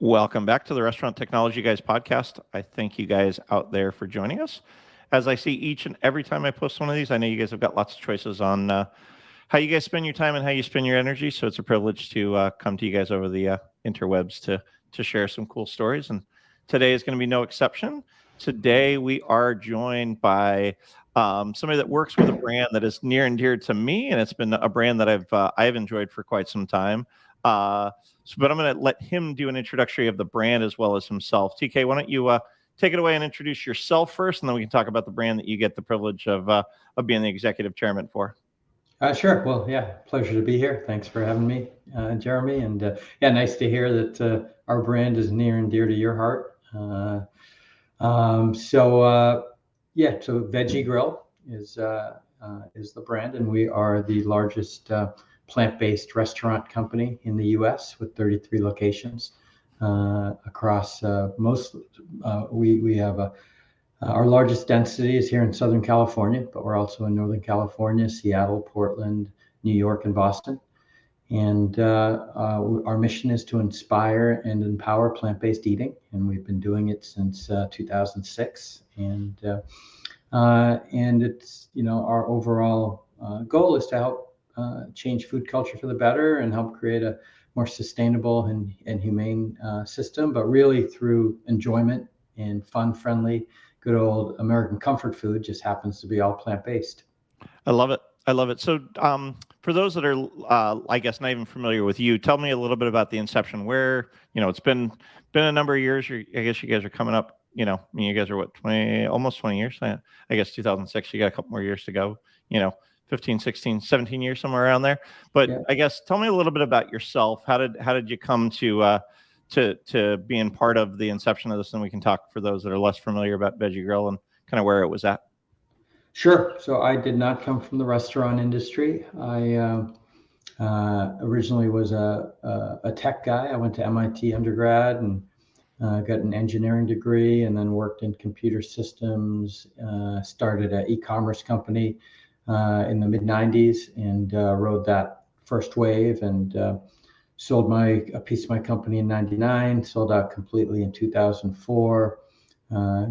Welcome back to the Restaurant Technology Guys podcast. I thank you guys out there for joining us. As I see each and every time I post one of these, I know you guys have got lots of choices on how you guys spend your time and how you spend your energy. So it's a privilege to come to you guys over the interwebs to share some cool stories. And today is going to be no exception. Today we are joined by somebody that works with a brand that is near and dear to me, and it's been a brand that I've enjoyed for quite some time. But I'm going to let him do an introductory of the brand as well as himself. TK, why don't you take it away and introduce yourself first, and then we can talk about the brand that you get the privilege of being the executive chairman for. Sure. Well, yeah, pleasure to be here. Thanks for having me, Jeremy. And yeah, nice to hear that our brand is near and dear to your heart. So Veggie Grill is the brand, and we are the largest plant-based restaurant company in the U.S. with 33 locations across most. We have our largest density is here in Southern California, but we're also in Northern California, Seattle, Portland, New York, and Boston. And our mission is to inspire and empower plant-based eating, and we've been doing it since 2006. And it's our overall goal is to help change food culture for the better and help create a more sustainable and humane system, but really through enjoyment and fun-friendly, good old American comfort food. Just happens to be all plant-based. I love it. I love it. So for those that are, I guess, not even familiar with you, tell me a little bit about the inception. Where, it's been a number of years. I guess you guys are coming up. You guys are what, almost 20 years. I guess 2006. You got a couple more years to go. 15, 16, 17 years, somewhere around there. But yeah. I guess tell me a little bit about yourself. How did you come to being part of the inception of this? And we can talk for those that are less familiar about Veggie Grill and kind of where it was at. Sure. So I did not come from the restaurant industry. I originally was a tech guy. I went to MIT undergrad and got an engineering degree, and then worked in computer systems, started an e-commerce company in the mid-90s, and rode that first wave, and sold a piece of my company in 99, sold out completely in 2004,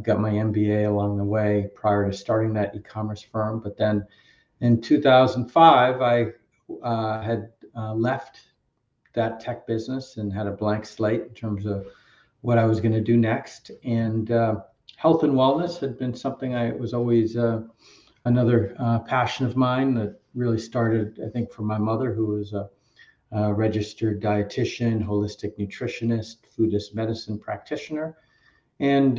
got my MBA along the way prior to starting that e-commerce firm. But then in 2005, I had left that tech business and had a blank slate in terms of what I was going to do next. And health and wellness had been something I was always another passion of mine that really started, I think, from my mother, who was a registered dietitian, holistic nutritionist, foodist medicine practitioner. And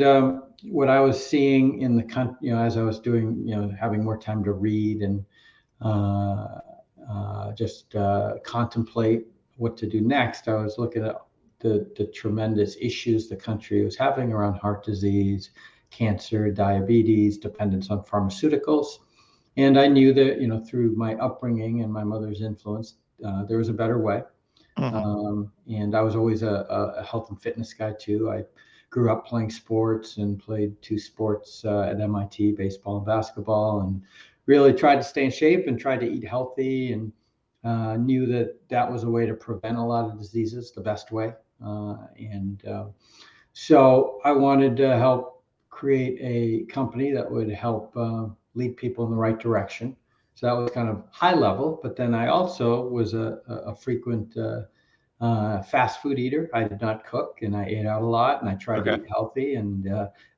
what I was seeing in the country, as I was doing, having more time to read and just contemplate what to do next, I was looking at the tremendous issues the country was having around heart disease, cancer, diabetes, dependence on pharmaceuticals. And I knew that, through my upbringing and my mother's influence, there was a better way. Mm-hmm. And I was always a health and fitness guy too. I grew up playing sports and played two sports at MIT, baseball and basketball, and really tried to stay in shape and tried to eat healthy, and knew that was a way to prevent a lot of diseases, the best way. So I wanted to help create a company that would help lead people in the right direction. So that was kind of high level, but then I also was a frequent fast food eater. I did not cook, and I ate out a lot, and I tried to eat healthy, and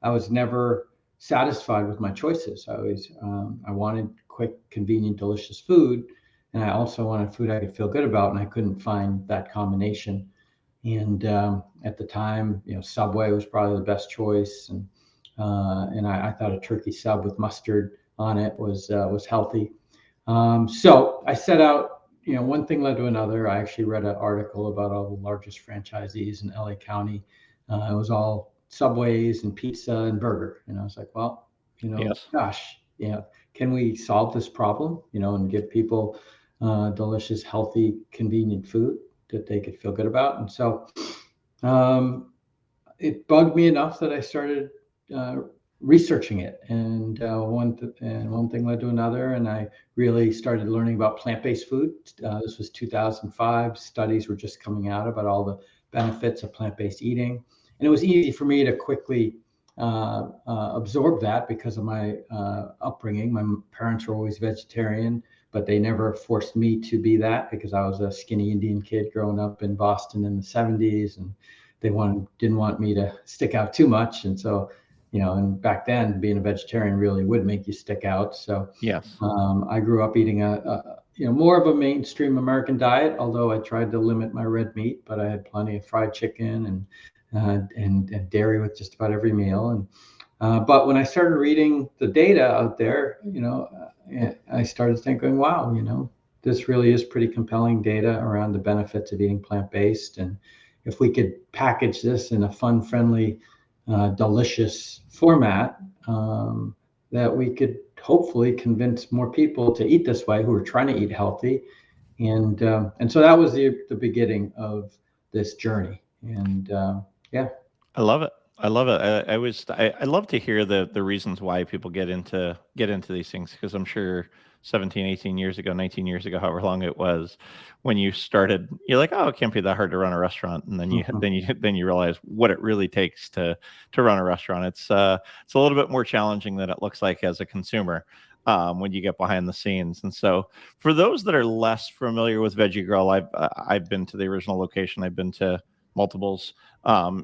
I was never satisfied with my choices. I wanted quick, convenient, delicious food, and I also wanted food I could feel good about, and I couldn't find that combination. And at the time, Subway was probably the best choice, and I thought a turkey sub with mustard on it was healthy. So I set out. One thing led to another. I actually read an article about all the largest franchisees in LA County. It was all Subways and pizza and burger. And I was like, well, yes. Gosh, can we solve this problem, and give people delicious, healthy, convenient food that they could feel good about? And so it bugged me enough that I started researching it, and one thing led to another, and I really started learning about plant-based food. This was 2005. Studies were just coming out about all the benefits of plant-based eating, and it was easy for me to quickly absorb that because of my upbringing. My parents were always vegetarian, but they never forced me to be that because I was a skinny Indian kid growing up in Boston in the 70s, and they didn't want me to stick out too much. And so, and back then being a vegetarian really would make you stick out. So Yes. I grew up eating more of a mainstream American diet, although I tried to limit my red meat, but I had plenty of fried chicken and dairy with just about every meal. And but when I started reading the data out there, I started thinking, wow, this really is pretty compelling data around the benefits of eating plant-based. And if we could package this in a fun, friendly, delicious format, that we could hopefully convince more people to eat this way who are trying to eat healthy. And so that was the beginning of this journey. And yeah. I love it. I love it. I love to hear the reasons why people get into these things, because I'm sure 17, 18 years ago, 19 years ago, however long it was, when you started, you're like, oh, it can't be that hard to run a restaurant, and then you realize what it really takes to run a restaurant. It's a little bit more challenging than it looks like as a consumer when you get behind the scenes. And so, for those that are less familiar with Veggie Grill, I've been to the original location. I've been to multiples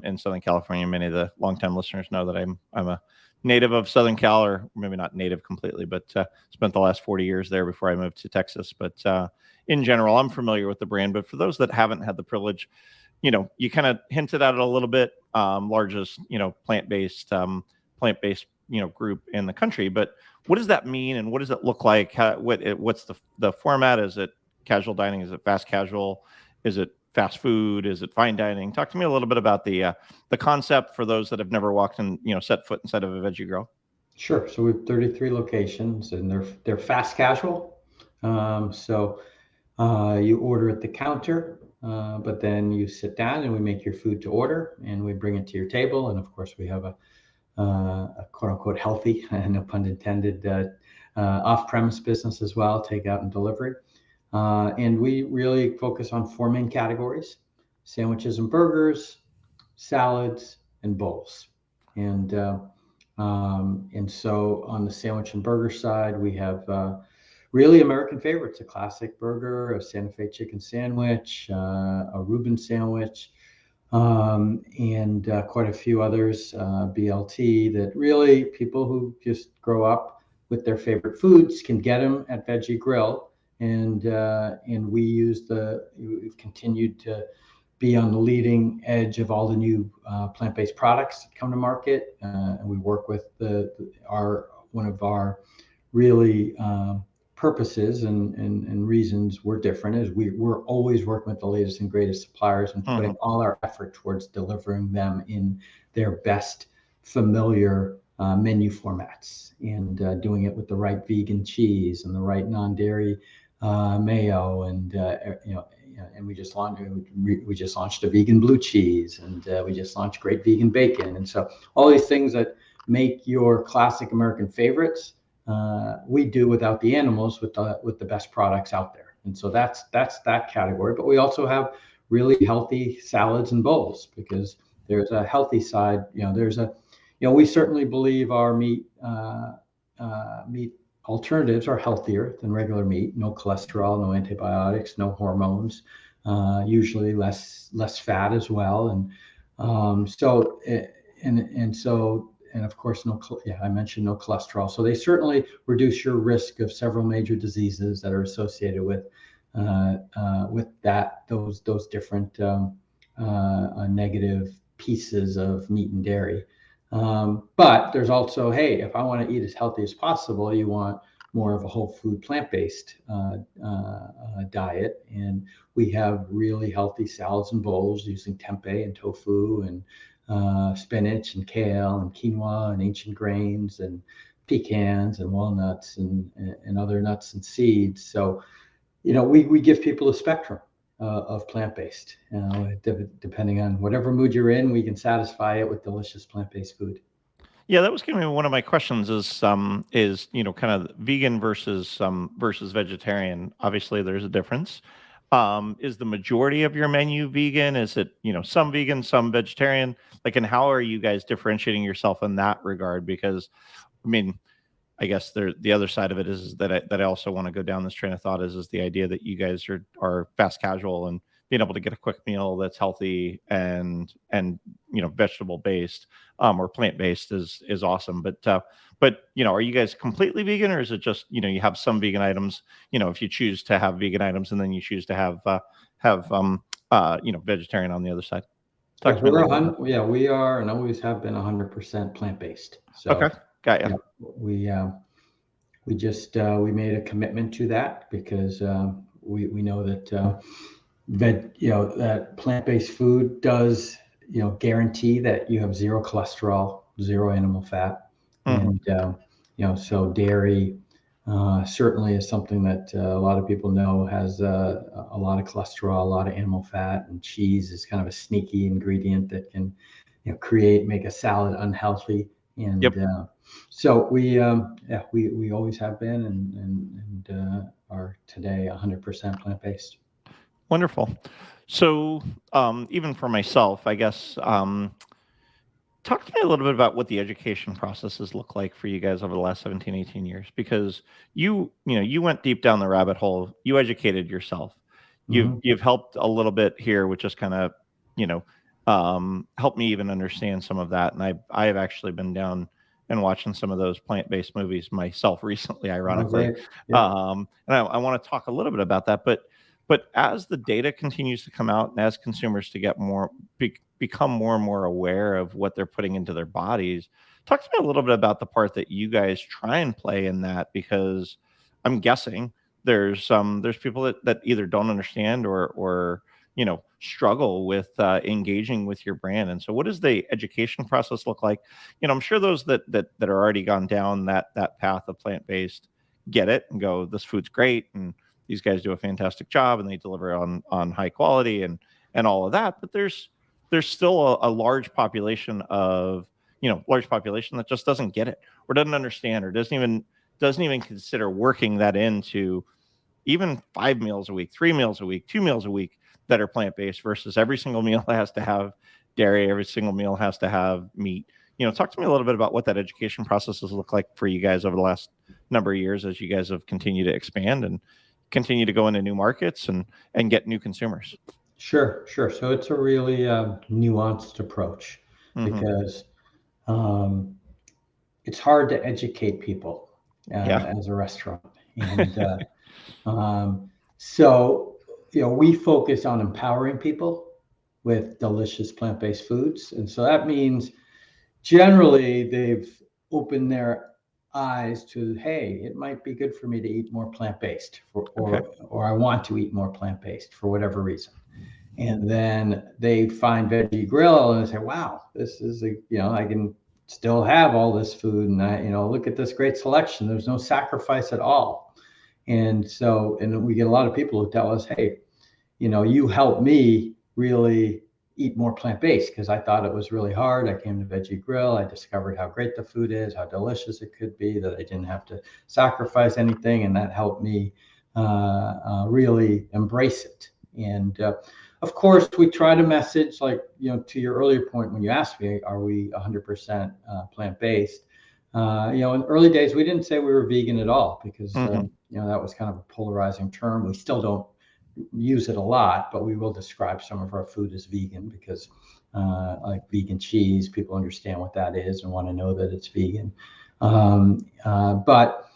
in Southern California. Many of the longtime listeners know that I'm a native of Southern Cal, or maybe not native completely, but spent the last 40 years there before I moved to Texas. But in general, I'm familiar with the brand. But for those that haven't had the privilege, you kind of hinted at it a little bit. Largest, plant-based group in the country. But what does that mean, and what does it look like? What's the format? Is it casual dining? Is it fast casual? Is it fast food? Is it fine dining? Talk to me a little bit about the concept for those that have never walked and set foot inside of a Veggie Grill. Sure. So we have 33 locations, and they're fast casual. So you order at the counter, but then you sit down and we make your food to order, and we bring it to your table. And of course, we have a quote unquote healthy, no pun intended, off-premise business as well, takeout and delivery. And we really focus on 4 main categories: sandwiches and burgers, salads, and bowls. And so on the sandwich and burger side, we have really American favorites: a classic burger, a Santa Fe chicken sandwich, a Reuben sandwich, and quite a few others, BLT, that really people who just grow up with their favorite foods can get them at Veggie Grill. And we've continued to be on the leading edge of all the new plant-based products that come to market. And we work with one of our really purposes and reasons we're different is we're always working with the latest and greatest suppliers and putting all our effort towards delivering them in their best familiar menu formats, and doing it with the right vegan cheese and the right non-dairy mayo, and and we just launched a vegan blue cheese, and we just launched great vegan bacon. And so all these things that make your classic American favorites, we do without the animals, with the best products out there. And so that's that category. But we also have really healthy salads and bowls, because there's a healthy side. We certainly believe our meat alternatives are healthier than regular meat. No cholesterol, no antibiotics, no hormones, usually less fat as well. And of course, I mentioned no cholesterol. So they certainly reduce your risk of several major diseases that are associated with those different negative pieces of meat and dairy. But there's also, hey, if I want to eat as healthy as possible, you want more of a whole food plant-based diet. And we have really healthy salads and bowls using tempeh and tofu and spinach and kale and quinoa and ancient grains and pecans and walnuts and other nuts and seeds. So, we give people a spectrum of plant-based. Depending on whatever mood you're in, we can satisfy it with delicious plant-based food. Yeah, that was going to be one of my questions is, kind of vegan versus vegetarian. Obviously there's a difference. Is the majority of your menu vegan? Is it, some vegan, some vegetarian? Like, and how are you guys differentiating yourself in that regard? Because I mean, I guess the other side of it is that I also want to go down this train of thought is the idea that you guys are fast casual and being able to get a quick meal that's healthy and vegetable based or plant based is awesome. But are you guys completely vegan, or is it just you have some vegan items? If you choose to have vegan items and then you choose to have vegetarian on the other side. Yeah, Talk to me a little bit about yeah, we are and always have been 100% plant-based. that. So Okay, got you. yeah, we just we made a commitment to that because we know that that plant-based food does guarantee that you have zero cholesterol, zero animal fat, Hmm. and so dairy certainly is something that a lot of people know has a lot of cholesterol, a lot of animal fat, and cheese is kind of a sneaky ingredient that can make a salad unhealthy. And Yep. so we always have been and are today 100% plant-based. Wonderful. So, even for myself, I guess, talk to me a little bit about what the education processes look like for you guys over the last 17, 18 years, because you went deep down the rabbit hole. You educated yourself. You've Hmm. you've helped a little bit here, which just kind of, you know, helped me even understand some of that. And I have actually been down and watching some of those plant-based movies myself recently, Oh, ironically. great. Yep. And I want to talk a little bit about that, but as the data continues to come out and as consumers to get become more and more aware of what they're putting into their bodies, talk to me a little bit about the part that you guys try and play in that, because I'm guessing there's people that either don't understand or struggle with engaging with your brand. And so what does the education process look like? I'm sure those that are already gone down that path of plant-based get it and go, this food's great, and these guys do a fantastic job and they deliver on high quality and all of that. But there's still a large population that just doesn't get it or doesn't understand or doesn't even consider working that into even 5 meals a week, 3 meals a week, 2 meals a week that are plant based versus every single meal has to have dairy, every single meal has to have meat. Talk to me a little bit about what that education processes look like for you guys over the last number of years as you guys have continued to expand and continue to go into new markets and get new consumers. Sure, sure. So it's a really nuanced approach Hmm. because um, it's hard to educate people Yeah. as a restaurant. And um, so, we focus on empowering people with delicious plant-based foods. And so that means generally they've opened their eyes to, hey, it might be good for me to eat more plant-based Okay. or I want to eat more plant-based for whatever reason. And then they find Veggie Grill and they say, wow, this is I can still have all this food and look at this great selection. There's no sacrifice at all. And we get a lot of people who tell us, hey, you helped me really eat more plant-based because I thought it was really hard. I came to Veggie Grill. I discovered how great the food is, how delicious it could be, that I didn't have to sacrifice anything. And that helped me really embrace it. And of course, we try to message, like, to your earlier point when you asked me, are we 100% plant-based? In early days, we didn't say we were vegan at all because, Hmm. that was kind of a polarizing term. We still don't use it a lot, but we will describe some of our food as vegan because, like vegan cheese, people understand what that is and want to know that it's vegan. But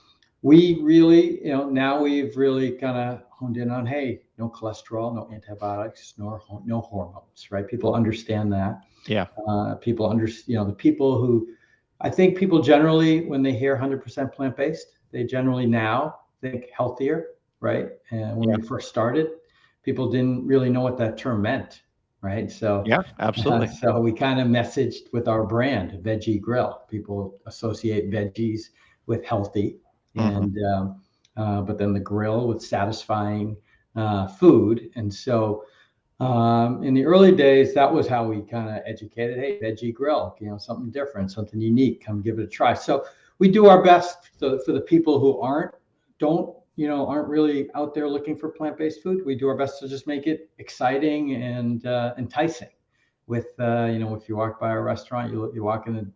we really, now we've really kind of honed in on, hey, no cholesterol, no antibiotics, no hormones, right? People understand that. Yeah. People understand, the people who, I think people generally, when they hear 100% plant-based, they generally now think healthier, right? And when Yeah. we first started, people didn't really know what that term meant, right? So, Yeah. Absolutely. so we kind of messaged with our brand, Veggie Grill. People associate veggies with healthy, Hmm. and but then the grill with satisfying food. And so In the early days, that was how we kind of educated. Hey, Veggie Grill, something different, something unique. Come give it a try. So we do our best for the people who aren't really out there looking for plant-based food. We do our best to just make it exciting and enticing. With if you walk by a restaurant, you walk in the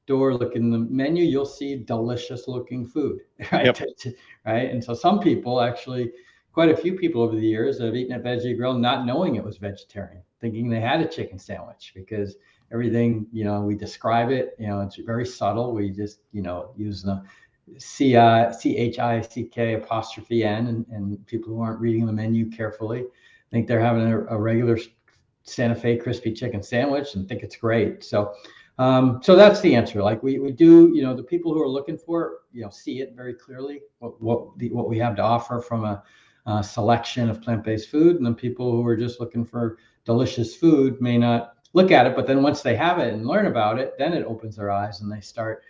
door, look in the menu, you'll see delicious looking food, right? Yep. Right. And so some people actually, quite a few people over the years have eaten at Veggie Grill not knowing it was vegetarian, thinking they had a chicken sandwich, because everything, we describe it, it's very subtle. We just, use the CHICK''N, and people who aren't reading the menu carefully think they're having a regular Santa Fe crispy chicken sandwich and think it's great. So that's the answer. Like we do, the people who are looking for it, see it very clearly, what we have to offer from a selection of plant-based food. And then people who are just looking for delicious food may not look at it, but then once they have it and learn about it, then it opens their eyes and they start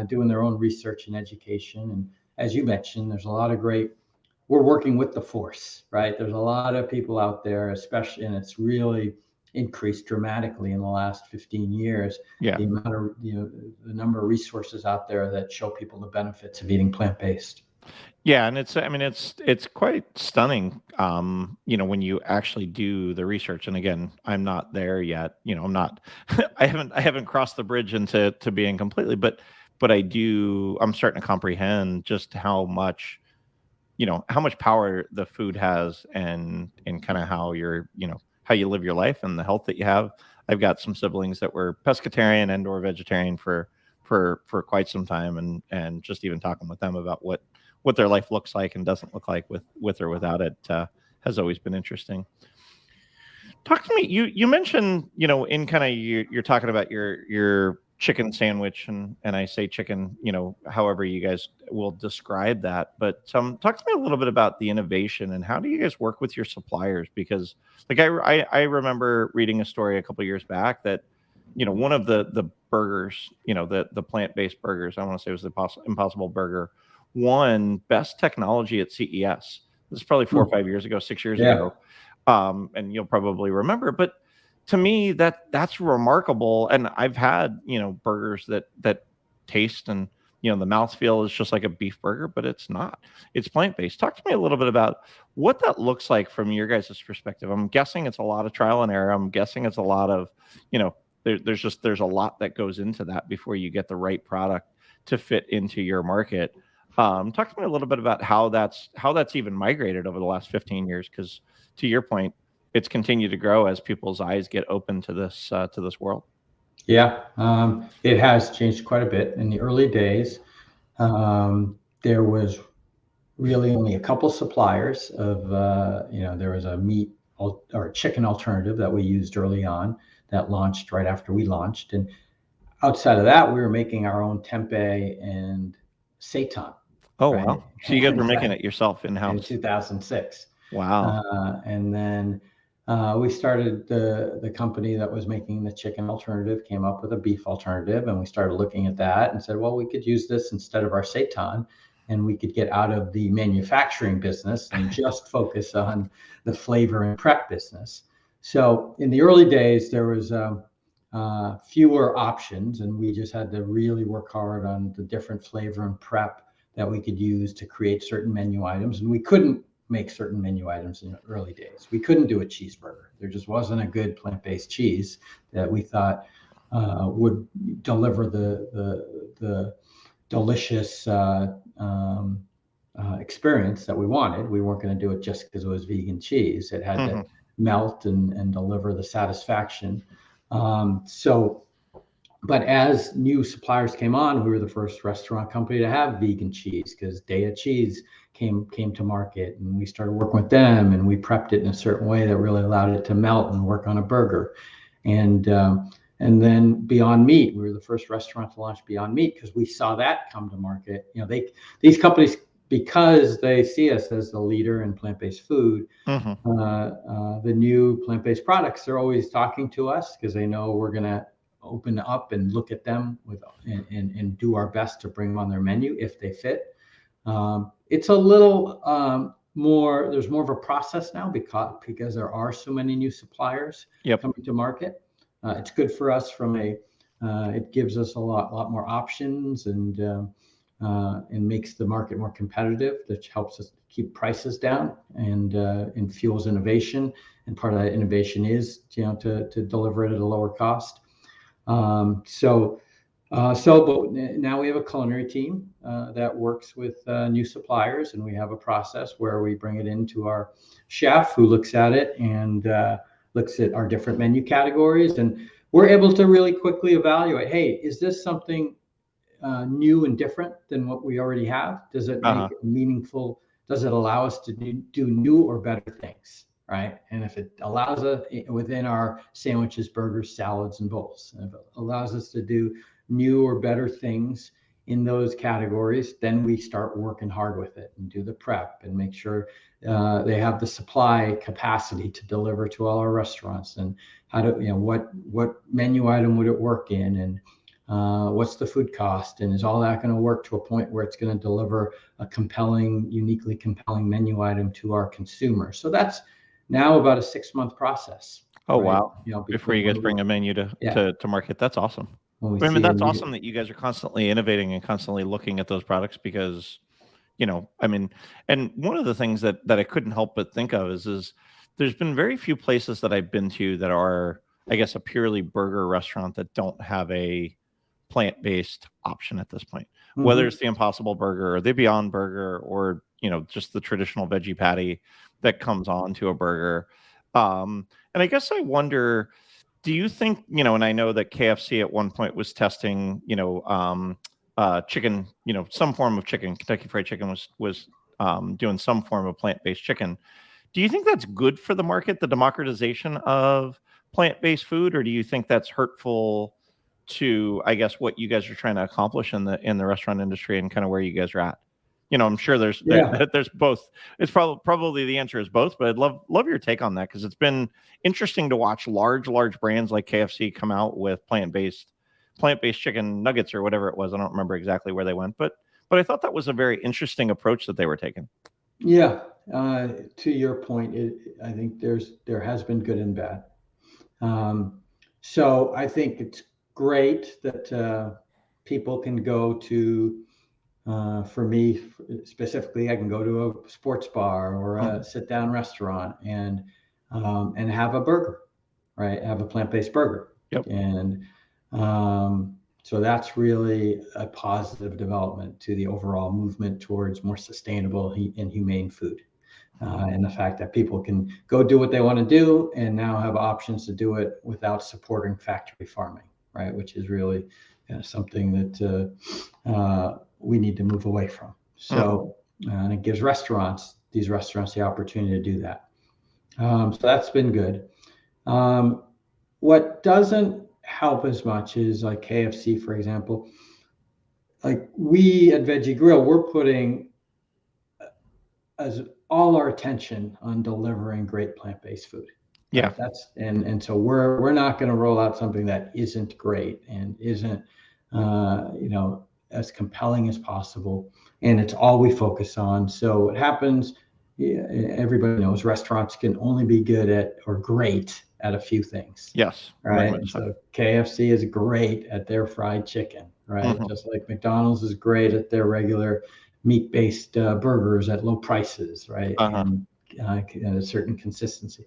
doing their own research and education. And as you mentioned, there's a lot of we're working with the force, right? There's a lot of people out there, especially, and it's really increased dramatically in the last 15 years. Yeah. The amount of, the number of resources out there that show people the benefits of eating plant-based. Yeah, and it's quite stunning, when you actually do the research. And again, I'm not there yet. I'm not. I haven't crossed the bridge into being completely, but I'm starting to comprehend just how much power the food has, and kind of how how you live your life and the health that you have. I've got some siblings that were pescatarian and or vegetarian for quite some time, and just even talking with them about what their life looks like and doesn't look like with or without it has always been interesting. Talk to me. You mentioned, in kind of you're talking about your chicken sandwich, and I say chicken, however you guys will describe that. But talk to me a little bit about the innovation and how do you guys work with your suppliers? Because like I remember reading a story a couple of years back that, one of the burgers, the plant-based burgers, I want to say it was the Impossible Burger, won best technology at CES. This is probably 4 or 5 years ago, 6 years ago. And you'll probably remember, but to me, that's remarkable. And I've had, burgers that taste and, the mouthfeel is just like a beef burger, but it's not. It's plant-based. Talk to me a little bit about what that looks like from your guys' perspective. I'm guessing it's a lot of trial and error. I'm guessing it's a lot of, there's a lot that goes into that before you get the right product to fit into your market. Talk to me a little bit about how that's even migrated over the last 15 years, because to your point, it's continued to grow as people's eyes get open to this world. Yeah, it has changed quite a bit. In the early days, there was really only a couple suppliers of, there was a meat or chicken alternative that we used early on that launched right after we launched. And outside of that, we were making our own tempeh and seitan. Oh, right? wow. So you guys were making it yourself In in-house. 2006. Wow. And then we started the company that was making the chicken alternative, came up with a beef alternative, and we started looking at that and said, well, we could use this instead of our seitan, and we could get out of the manufacturing business and just focus on the flavor and prep business. So in the early days, there was fewer options, and we just had to really work hard on the different flavor and prep that we could use to create certain menu items. And we couldn't make certain menu items in the early days. We couldn't do a cheeseburger. There just wasn't a good plant-based cheese that we thought would deliver the delicious experience that we wanted. We weren't going to do it just because it was vegan cheese. It had to melt and deliver the satisfaction. But as new suppliers came on, we were the first restaurant company to have vegan cheese, because Daya Cheese came to market, and we started working with them, and we prepped it in a certain way that really allowed it to melt and work on a burger. And then Beyond Meat, we were the first restaurant to launch Beyond Meat because we saw that come to market. These companies, because they see us as the leader in plant-based food, the new plant-based products, they're always talking to us because they know we're going to open up and look at them and do our best to bring them on their menu if they fit. It's a little there's more of a process now because there are so many new suppliers Yep. coming to market. It's good for us it gives us a lot more options and makes the market more competitive, which helps us keep prices down and fuels innovation. And part of that innovation is, to deliver it at a lower cost. But now we have a culinary team that works with new suppliers, and we have a process where we bring it into our chef who looks at it and looks at our different menu categories, and we're able to really quickly evaluate, hey, is this something new and different than what we already have? Does it make it meaningful? Does it allow us to do new or better things? Right. And if it allows us within our sandwiches, burgers, salads, and bowls, and if it allows us to do new or better things in those categories, then we start working hard with it and do the prep and make sure they have the supply capacity to deliver to all our restaurants, and how to, what menu item would it work in, and what's the food cost, and is all that going to work to a point where it's going to deliver a uniquely compelling menu item to our consumers. So that's now about a 6-month process. Oh, right? Wow. Before you guys bring a menu to market. That's awesome. I mean, that's awesome that you guys are constantly innovating and constantly looking at those products because, I mean, and one of the things that I couldn't help but think of is there's been very few places that I've been to that are, I guess, a purely burger restaurant that don't have a plant-based option at this point, whether it's the Impossible Burger or the Beyond Burger or, just the traditional veggie patty that comes on to a burger. And I guess I wonder, do you think, and I know that KFC at one point was testing, chicken, some form of chicken. Kentucky Fried Chicken was doing some form of plant-based chicken. Do you think that's good for the market, the democratization of plant-based food, or do you think that's hurtful to, I guess, what you guys are trying to accomplish in the restaurant industry and kind of where you guys are at? I'm sure there's both. It's probably the answer is both, but I'd love your take on that, because it's been interesting to watch large brands like KFC come out with plant-based chicken nuggets or whatever it was. I don't remember exactly where they went, but I thought that was a very interesting approach that they were taking. Yeah, to your point, I think there has been good and bad. So I think it's great that people can go to. For me specifically, I can go to a sports bar or a sit-down restaurant and have a burger, right? Have a plant-based burger. Yep. And so that's really a positive development to the overall movement towards more sustainable and humane food. And the fact that people can go do what they want to do and now have options to do it without supporting factory farming, right? Which is really something that we need to move away from. So, and it gives these restaurants the opportunity to do that. So that's been good. What doesn't help as much is like KFC, for example. Like we at Veggie Grill, we're putting all our attention on delivering great plant-based food. Yeah. Right? And so we're not going to roll out something that isn't great and isn't as compelling as possible, and it's all we focus on. So it happens, everybody knows restaurants can only be good at or great at a few things. Yes. Right. So KFC is great at their fried chicken, right? Just like McDonald's is great at their regular meat-based burgers at low prices, right? And a certain consistency.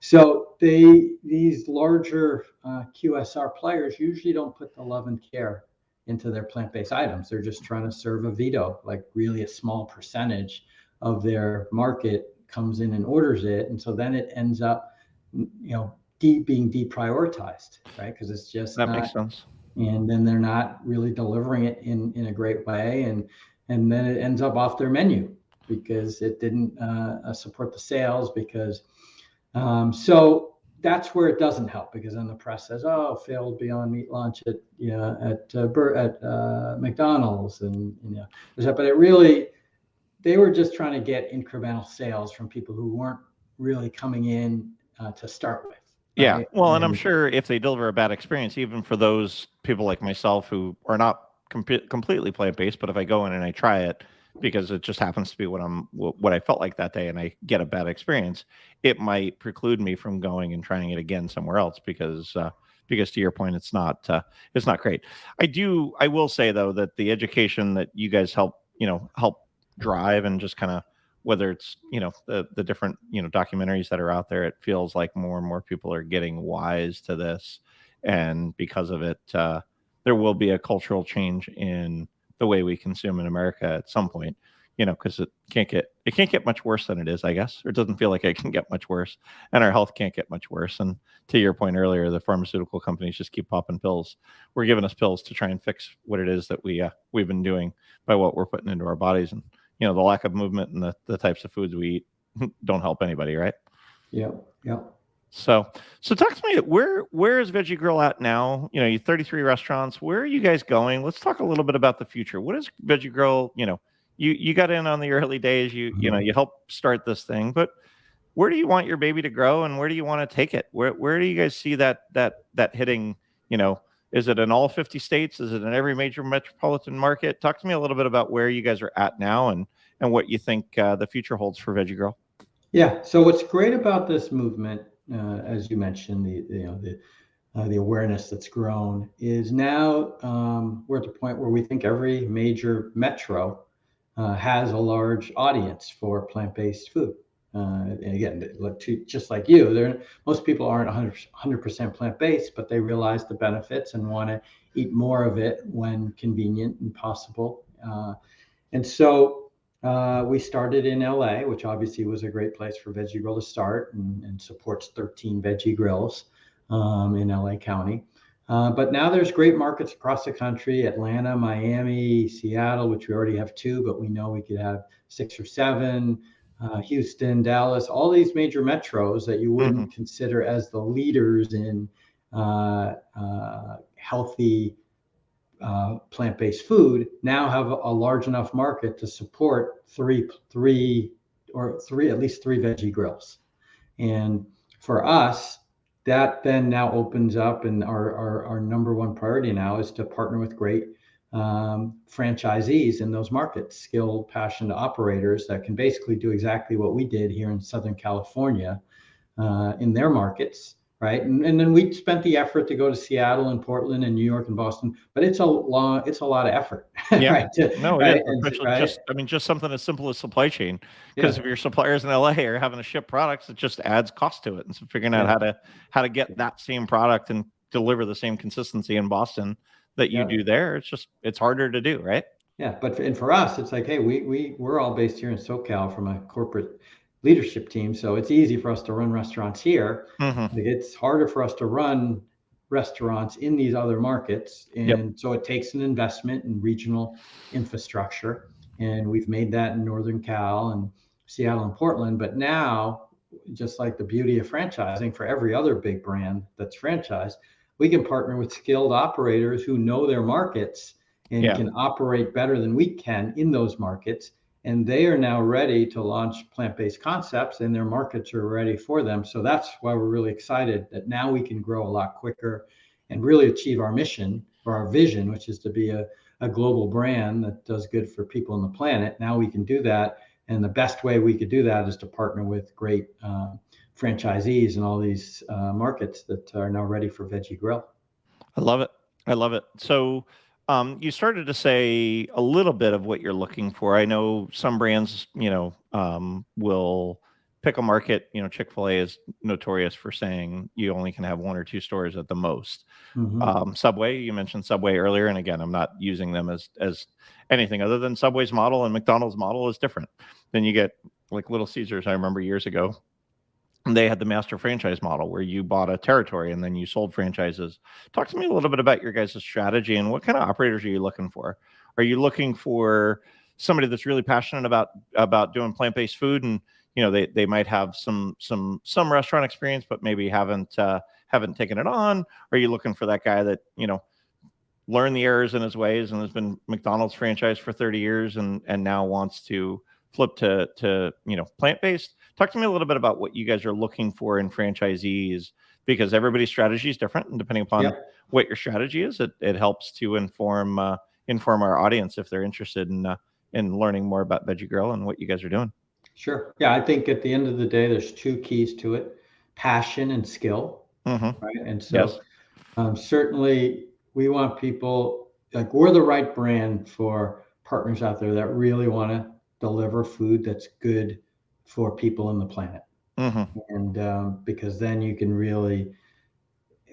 So these larger QSR players usually don't put the love and care into their plant-based items. They're just trying to serve a veto, like really a small percentage of their market comes in and orders it. And so then it ends up, being deprioritized, right? Because it's just that makes sense. And then they're not really delivering it in a great way. And then it ends up off their menu because it didn't support the sales so that's where it doesn't help, because then the press says, "Oh, failed Beyond Meat launch at McDonald's," but it really, they were just trying to get incremental sales from people who weren't really coming in to start with. Yeah, right? Well, and I'm sure if they deliver a bad experience, even for those people like myself who are not completely plant-based, but if I go in and I try it, because it just happens to be what I felt like that day, and I get a bad experience, it might preclude me from going and trying it again somewhere else because to your point, it's not great. I will say though that the education that you guys help drive, and just kind of, whether it's the different documentaries that are out there, it feels like more and more people are getting wise to this, and because of it, there will be a cultural change in the way we consume in America at some point. Because it can't get much worse than it is, I guess, or it doesn't feel like it can get much worse, and our health can't get much worse. And to your point earlier, the pharmaceutical companies just keep popping pills. We're giving us pills to try and fix what it is that we've been doing by what we're putting into our bodies, and the lack of movement and the types of foods we eat don't help anybody, right? Yeah, yeah. So talk to me. Where is Veggie Grill at now? You 33 restaurants. Where are you guys going? Let's talk a little bit about the future. What is Veggie Grill? You got in on the early days. You helped start this thing, but where do you want your baby to grow, and where do you want to take it? Where do you guys see that hitting? Is it in all 50 states? Is it in every major metropolitan market? Talk to me a little bit about where you guys are at now, and what you think the future holds for Veggie Grill. Yeah. So what's great about this movement, as you mentioned, the awareness that's grown is now we're at the point where we think every major metro has a large audience for plant-based food. And again, just like you, most people aren't 100% plant-based, but they realize the benefits and want to eat more of it when convenient and possible. And so we started in LA, which obviously was a great place for Veggie Grill to start, and supports 13 Veggie Grills in LA County. But now there's great markets across the country: Atlanta, Miami, Seattle, which we already have 2, but we know we could have 6 or 7, Houston, Dallas, all these major metros that you wouldn't consider as the leaders in healthy plant-based food now have a large enough market to support three at least three Veggie Grills. And for us, that then now opens up, and our number one priority now is to partner with great franchisees in those markets, skilled, passionate operators that can basically do exactly what we did here in Southern California in their markets, right? And then we spent the effort to go to Seattle and Portland and New York and Boston, but it's a lot of effort, Yeah. right? No, right? it is. Especially just something as simple as supply chain. Because if your suppliers in LA are having to ship products, it just adds cost to it. And so figuring out how to get that same product and deliver the same consistency in Boston that you do there, it's harder to do, right? Yeah, and for us, it's like, hey, we're all based here in SoCal from a corporate leadership team, so it's easy for us to run restaurants here. It's harder for us to run restaurants in these other markets, and so it takes an investment in regional infrastructure, and we've made that in Northern Cal and Seattle and Portland. But now, just like the beauty of franchising for every other big brand that's franchised, we can partner with skilled operators who know their markets and can operate better than we can in those markets. And they are now ready to launch plant-based concepts, and their markets are ready for them. So that's why we're really excited that now we can grow a lot quicker and really achieve our mission or our vision, which is to be a global brand that does good for people on the planet. Now we can do that. And the best way we could do that is to partner with great franchisees in all these markets that are now ready for Veggie Grill. I love it. So you started to say a little bit of what you're looking for. I know some brands, will pick a market. Chick-fil-A is notorious for saying you only can have 1 or 2 stores at the most. Subway, you mentioned Subway earlier, and again, I'm not using them as anything other than Subway's model and McDonald's model is different. Then you get like Little Caesars. I remember years ago, they had the master franchise model where you bought a territory and then you sold franchises. Talk to me a little bit about your guys' strategy and what kind of operators are you looking for? Are you looking for somebody that's really passionate about doing plant-based food, and they might have some restaurant experience but maybe haven't taken it on? Are you looking for that guy that learned the errors in his ways and has been McDonald's franchise for 30 years and now wants to flip to plant-based? Talk to me a little bit about what you guys are looking for in franchisees, because everybody's strategy is different, and depending upon what your strategy is, it helps to inform our audience if they're interested in in learning more about Veggie Grill and what you guys are doing. Sure. Yeah, I think at the end of the day, there's two keys to it: passion and skill, Mm-hmm. right? And Yes. so certainly we want people, like, we're the right brand for partners out there that really want to deliver food that's good for people on the planet. Mm-hmm. And because then you can really,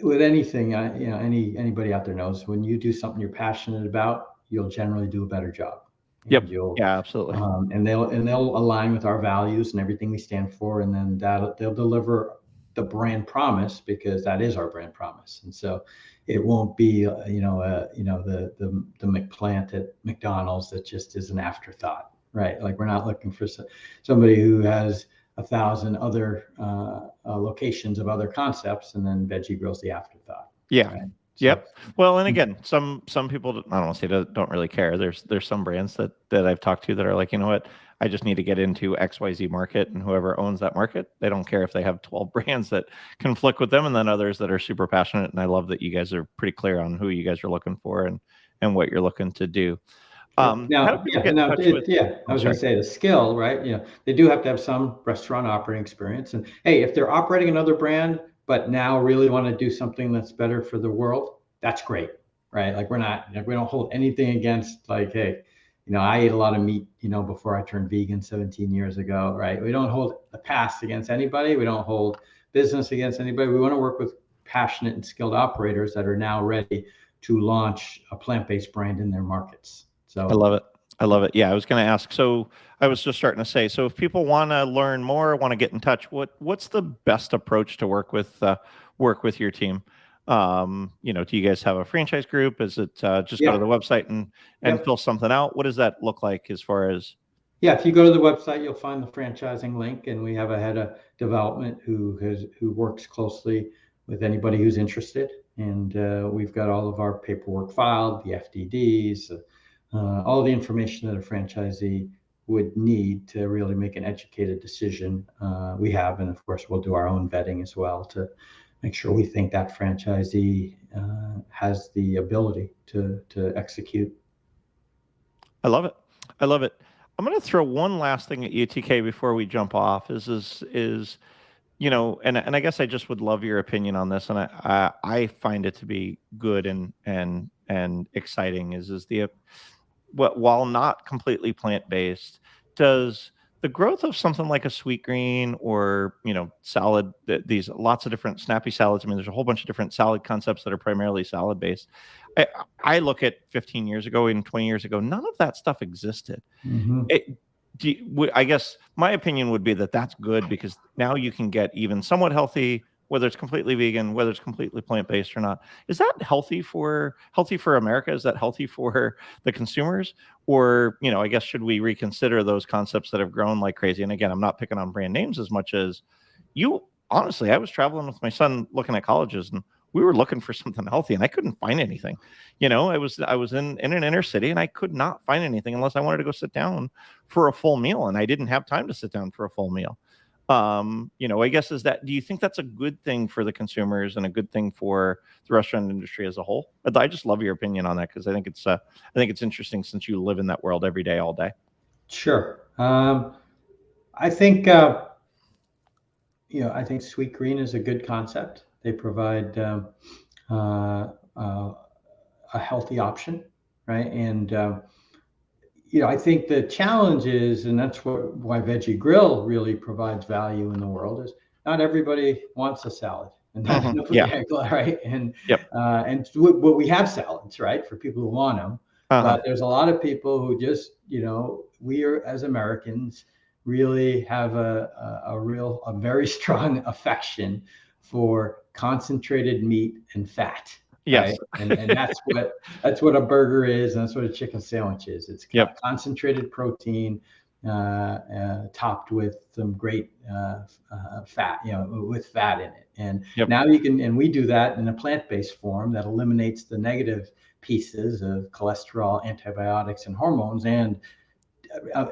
with anything, anybody out there knows, when you do something you're passionate about, you'll generally do a better job, Yep. and you'll Yeah, absolutely. and they'll align with our values and everything we stand for, and then that they'll deliver the brand promise, because that is our brand promise. And so it won't be the McPlant at McDonald's that just is an afterthought, right? Like, we're not looking for somebody who has 1,000 other locations of other concepts, and then Veggie Grill's the afterthought. Yeah. Right? Yep. Well, and again, some people, I don't want to say don't really care. There's some brands that I've talked to that are like, you know what, I just need to get into XYZ market, and whoever owns that market, they don't care if they have 12 brands that conflict with them, and then others that are super passionate. And I love that you guys are pretty clear on who you guys are looking for and what you're looking to do. How do people get in touch with? I was going to say the skill, right? They do have to have some restaurant operating experience. And hey, if they're operating another brand, but now really want to do something that's better for the world, that's great, right? Like, we don't hold anything against, like, hey, I ate a lot of meat, before I turned vegan 17 years ago, right? We don't hold the past against anybody. We don't hold business against anybody. We want to work with passionate and skilled operators that are now ready to launch a plant-based brand in their markets. So I love it. I love it. Yeah, I was going to ask. So I was just starting to say, so if people want to learn more, want to get in touch, what's the best approach to work with your team? Do you guys have a franchise group? Is it just go to the website and fill something out? What does that look like as far as? Yeah, if you go to the website, you'll find the franchising link, and we have a head of development who works closely with anybody who's interested. And we've got all of our paperwork filed, the FDDs, all the information that a franchisee would need to really make an educated decision. We have, and of course, we'll do our own vetting as well to make sure we think that franchisee has the ability to execute. I love it. I love it. I'm going to throw one last thing at you, TK, before we jump off. And I guess I just would love your opinion on this, and I find it to be good and exciting. While not completely plant-based, does the growth of something like a sweet green or, salad, these lots of different snappy salads. I mean, there's a whole bunch of different salad concepts that are primarily salad based. I look at 15 years ago and 20 years ago, none of that stuff existed. Mm-hmm. I guess my opinion would be that that's good, because now you can get even somewhat healthy, whether it's completely vegan, whether it's completely plant-based or not. Is that healthy for America? Is that healthy for the consumers? Or, I guess, should we reconsider those concepts that have grown like crazy? And again, I'm not picking on brand names as much as you. Honestly, I was traveling with my son looking at colleges, and we were looking for something healthy, and I couldn't find anything. I was in an inner city, and I could not find anything unless I wanted to go sit down for a full meal, and I didn't have time to sit down for a full meal. I guess do you think that's a good thing for the consumers and a good thing for the restaurant industry as a whole? I just love your opinion on that, because I think it's interesting, since you live in that world every day, all day. Sure. I think Sweet Green is a good concept. They provide a healthy option, right? And I think the challenge is, and that's why Veggie Grill really provides value in the world, is not everybody wants a salad, and not everybody, right? And what we have salads, right, for people who want them. But there's a lot of people who just, we are, as Americans, really have a very strong affection for concentrated meat and fat. Yes. Right? And that's what a burger is, and that's what a chicken sandwich is. It's concentrated protein topped with some great fat, with fat in it. And now and we do that in a plant-based form that eliminates the negative pieces of cholesterol, antibiotics, and hormones, and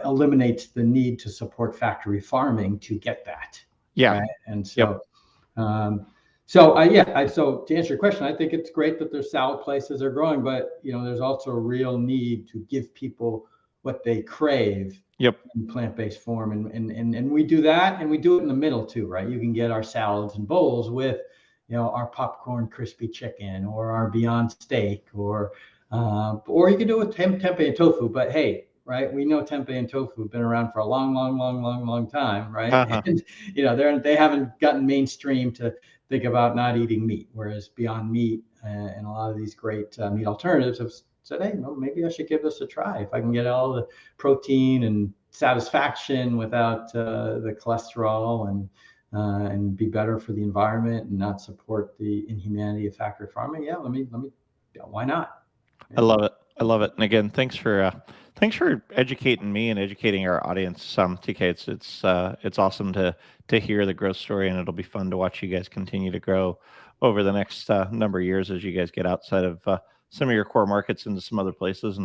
eliminates the need to support factory farming to get that. Yeah. Right? And so, so to answer your question, I think it's great that there's salad places are growing, but there's also a real need to give people what they crave Yep. in plant-based form. And we do that, and we do it in the middle too, right? You can get our salads and bowls with, our popcorn crispy chicken or our Beyond Steak, or you can do it with tempeh and tofu. But hey, right, we know tempeh and tofu have been around for a long time, right? Uh-huh. And they haven't gotten mainstream to think about not eating meat, whereas Beyond Meat and a lot of these great meat alternatives have said, hey, maybe I should give this a try if I can get all the protein and satisfaction without the cholesterol, and be better for the environment and not support the inhumanity of factory farming. Yeah, let me. Why not? I love it. I love it. And again, thanks for educating me and educating our audience. TK, it's awesome to hear the growth story, and it'll be fun to watch you guys continue to grow over the next number of years as you guys get outside of some of your core markets into some other places,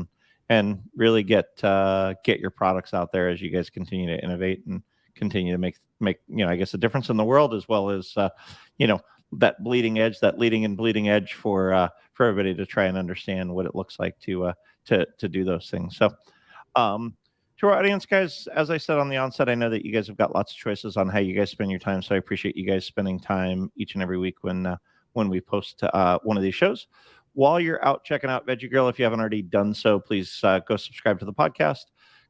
and really get your products out there as you guys continue to innovate and continue to make I guess a difference in the world, as well as that bleeding edge, that leading and bleeding edge for everybody to try and understand what it looks like to do those things. So, to our audience, guys, as I said on the onset, I know that you guys have got lots of choices on how you guys spend your time. So I appreciate you guys spending time each and every week when we post one of these shows. While you're out checking out Veggie Grill, if you haven't already done so, please go subscribe to the podcast.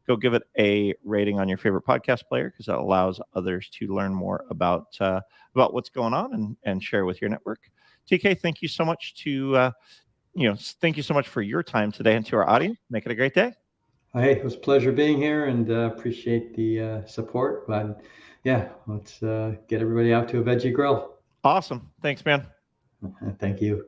Go give it a rating on your favorite podcast player, because that allows others to learn more about what's going on and share with your network. TK, thank you so much thank you so much for your time today, and to our audience, make it a great day. Hey, it was a pleasure being here, and appreciate the support. But yeah, let's get everybody out to a Veggie Grill. Awesome. Thanks, man. Thank you.